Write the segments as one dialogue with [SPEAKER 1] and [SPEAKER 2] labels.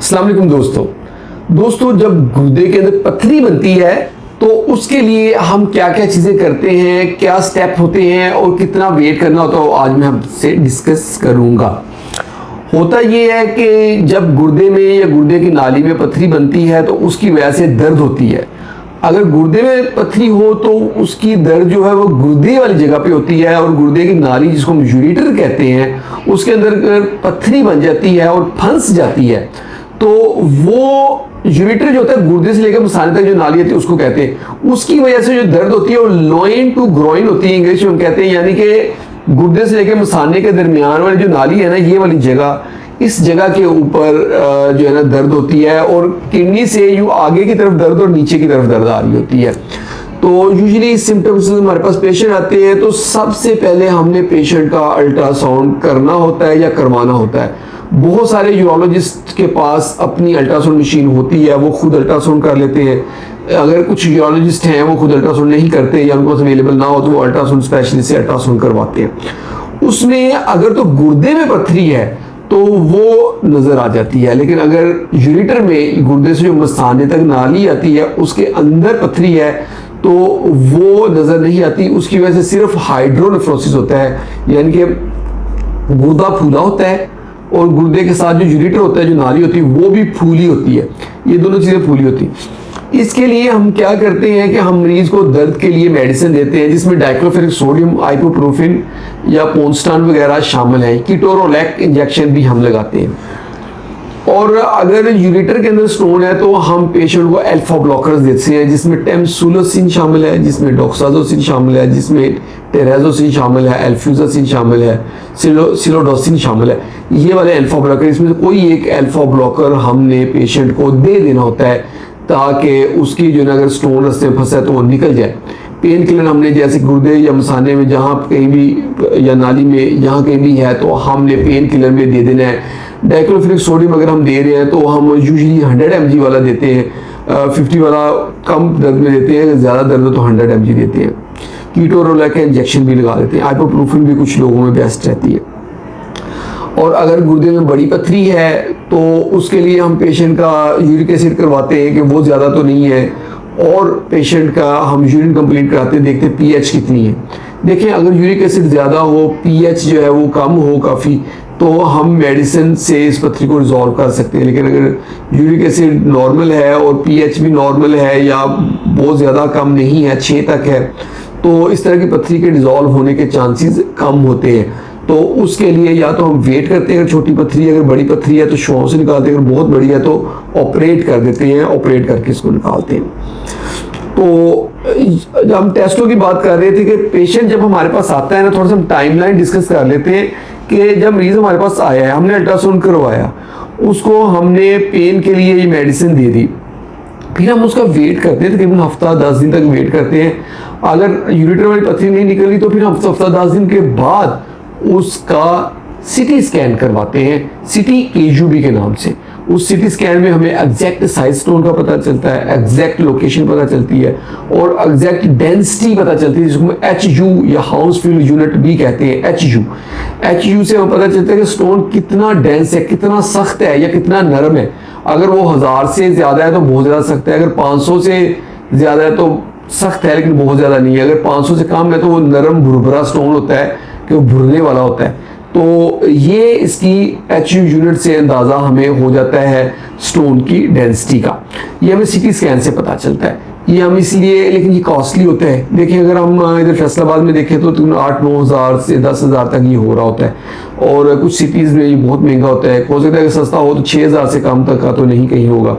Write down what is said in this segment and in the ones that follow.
[SPEAKER 1] अस्सलाम वालेकुम दोस्तों, जब गुर्दे के अंदर पथरी बनती है तो उसके लिए हम क्या क्या चीज़ें करते हैं, क्या स्टेप होते हैं और कितना वेट करना होता है, आज मैं आपसे डिस्कस करूंगा। होता ये है कि जब गुर्दे में या गुर्दे की नाली में पथरी बनती है तो उसकी वजह से दर्द होती है। अगर गुर्दे में पथरी हो तो उसकी दर्द जो है वो गुर्दे वाली जगह पे होती है, और गुर्दे की नाली जिसको हम यूरेटर कहते हैं उसके अंदर पथरी बन जाती है और फंस जाती है, तो वो यूरेटर जो होता है गुर्दे से लेकर मसाने तक जो नाली होती है उसको कहते हैं। उसकी वजह से जो दर्द होती है वो लोइन टू ग्रोइन होती है, इंग्लिश में हम कहते हैं, यानी कि गुर्दे से लेकर मसाने के दरमियान वाली जो नाली है ना, ये वाली जगह, इस जगह के ऊपर जो है ना दर्द होती है, और किडनी से यूं आगे की तरफ दर्द और नीचे की तरफ दर्द आ रही होती है। तो यूजुअली इस सिम्टम्स से हमारे पास पेशेंट आते हैं तो सबसे पहले हमने पेशेंट का अल्ट्रासाउंड करना होता है या करवाना होता है। बहुत सारे यूरोलॉजिस्ट के पास अपनी अल्ट्रासाउंड मशीन होती है, वो खुद अल्ट्रासाउंड कर लेते हैं। अगर कुछ यूरोलॉजिस्ट हैं वो खुद अल्ट्रासाउंड नहीं करते या उनके पास अवेलेबल ना हो तो वो अल्ट्रासाउंड स्पेशलिस्ट से अल्ट्रासाउंड करवाते हैं। उसमें अगर तो गुर्दे में पथरी है तो वो नजर आ जाती है, लेकिन अगर यूरेटर में गुर्दे से जो मसाने तक नाली आती है उसके अंदर पथरी है तो वो नजर नहीं आती। उसकी वजह से सिर्फ हाइड्रोनेफ्रोसिस होता है, यानी कि गुर्दा फूला होता है और गुर्दे के साथ जो यूरेटर होता है, जो नाली होती है, वो भी फूली होती है। ये दोनों चीज़ें फूली होती हैं। इसके लिए हम क्या करते हैं कि हम मरीज को दर्द के लिए मेडिसिन देते हैं, जिसमें डाइक्लोफेरिक सोडियम, आइबुप्रोफेन या पोन्स्टान वगैरह शामिल है। कीटोरोलैक इंजेक्शन भी हम लगाते हैं। और अगर यूरेटर के अंदर स्टोन है तो हम पेशेंट को अल्फा ब्लॉकर्स देते हैं, जिसमें टेमसुलोसिन शामिल है, जिसमें डॉक्साजोसिन शामिल है, जिसमें टेराजोसिन शामिल है, एल्फ्यूजासिन शामिल है, सिलोडोसिन शामिल है। ये वाले अल्फा ब्लॉकर, इसमें से कोई एक अल्फा ब्लॉकर हमने पेशेंट को दे देना होता है ताकि उसकी जो है अगर स्टोन रस्ते में फंसा है तो वो निकल जाए। पेन किलर हमने जैसे गुर्दे या मसाने में जहाँ कहीं भी या नाली में जहाँ कहीं भी है तो हमने पेन किलर में दे देना है। डाइक्लोफेरिक सोडियम अगर हम दे रहे हैं तो हम यूजुअली 100 mg वाला देते हैं, 50 वाला कम दर्द में देते हैं, ज़्यादा दर्द तो 100 mg देते हैं। कीटोरोलैक का इंजेक्शन भी लगा देते हैं। आइबुप्रोफेन भी कुछ लोगों में बेस्ट रहती है। और अगर गुर्दे में बड़ी पथरी है तो उसके लिए हम पेशेंट का यूरिक एसिड करवाते हैं कि वो ज़्यादा तो नहीं है, और पेशेंट का हम यूरिन कंप्लीट कराते हैं, देखते हैं पीएच कितनी है। देखें अगर यूरिक एसिड ज़्यादा हो, पीएच जो है वो कम हो काफ़ी, तो हम मेडिसिन से इस पथरी को रिजॉल्व कर सकते हैं। लेकिन अगर यूरिक एसिड नॉर्मल है और पीएच भी नॉर्मल है या बहुत ज़्यादा कम नहीं है, 6 तक है, तो इस तरह की पथरी के रिजॉल्व होने के चांसेस कम होते हैं। तो उसके लिए या तो हम वेट करते हैं, अगर छोटी पथरी है, अगर बड़ी पथरी है तो शौक से निकालते हैं, अगर बहुत बड़ी है तो ऑपरेट कर देते हैं, ऑपरेट करके इसको निकालते हैं। तो जब हम टेस्टों की बात कर रहे थे कि पेशेंट जब हमारे पास आता है ना, थोड़ा सा हम टाइमलाइन डिस्कस कर लेते हैं कि जब मरीज हमारे पास आया है, हमने अल्ट्रासाउंड करवाया, उसको हमने पेन के लिए ये मेडिसिन दे दी, फिर हम उसका वेट करते हैं, तकरीबन हफ्ता 10 दिन तक वेट करते हैं। अगर यूरेटर वाली पथरी नहीं निकली तो फिर हम हफ्ता 10 दिन के बाद उसका सिटी स्कैन करवाते हैं, सिटी केयूबी के नाम से। उस सिटी स्कैन में हमें एग्जैक्ट साइज स्टोन का पता चलता है, एग्जैक्ट लोकेशन पता चलती है और एग्जैक्ट डेंसिटी पता चलती है, जिसको HU या हाउसफुल यूनिट भी कहते हैं। HU से हमें पता चलता है कि स्टोन कितना डेंस है, कितना सख्त है या कितना नरम है। अगर वो 1000 से ज़्यादा है तो बहुत ज़्यादा सख्त है, अगर 500 से ज़्यादा है तो सख्त है लेकिन बहुत ज़्यादा नहीं है, अगर 500 से कम है तो वो नरम भुरभुरा स्टोन होता है कि वो भुरने वाला होता है। तो ये इसकी HU यूनिट से अंदाज़ा हमें हो जाता है स्टोन की डेंसिटी का। ये हमें सिटी स्कैन से पता चलता है। ये हम इसलिए, लेकिन ये कॉस्टली होता है। देखिए अगर हम इधर फैसलाबाद में देखें तो 8-9 हज़ार से 10 हज़ार तक ये हो रहा होता है, और कुछ सिटीज़ में ये बहुत महंगा होता है। हो सकता है कि सस्ता हो तो 6,000 से कम तक का तो नहीं कहीं होगा।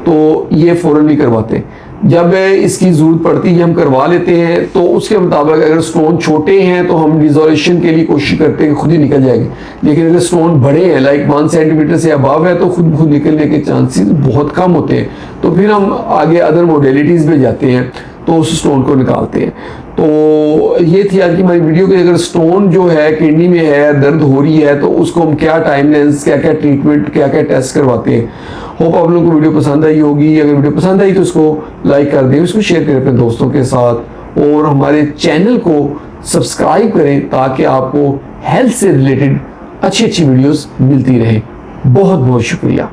[SPEAKER 1] तो ये फ़ौरन नहीं करवाते। जब इसकी ज़रूरत पड़ती है हम करवा लेते हैं। तो उसके मुताबिक अगर स्टोन छोटे हैं तो हम डिजोल्यूशन के लिए कोशिश करते हैं कि खुद ही निकल जाएंगे, लेकिन अगर स्टोन बड़े हैं, लाइक 1 सेंटीमीटर से अबव है, तो खुद निकलने के चांसेस बहुत कम होते हैं। तो फिर हम आगे अदर मॉडलिटीज़ में जाते हैं तो उस स्टोन को निकालते हैं। तो ये थी आज की हमारी वीडियो कि अगर स्टोन जो है किडनी में है, दर्द हो रही है, तो उसको हम क्या टाइमलाइंस, क्या क्या ट्रीटमेंट, क्या क्या टेस्ट करवाते हैं। होप आप लोगों को वीडियो पसंद आई होगी। अगर वीडियो पसंद आई तो इसको लाइक कर दें, इसको शेयर करें अपने दोस्तों के साथ, और हमारे चैनल को सब्सक्राइब करें ताकि आपको हेल्थ से रिलेटेड अच्छी अच्छी वीडियोस मिलती रहे। बहुत बहुत शुक्रिया।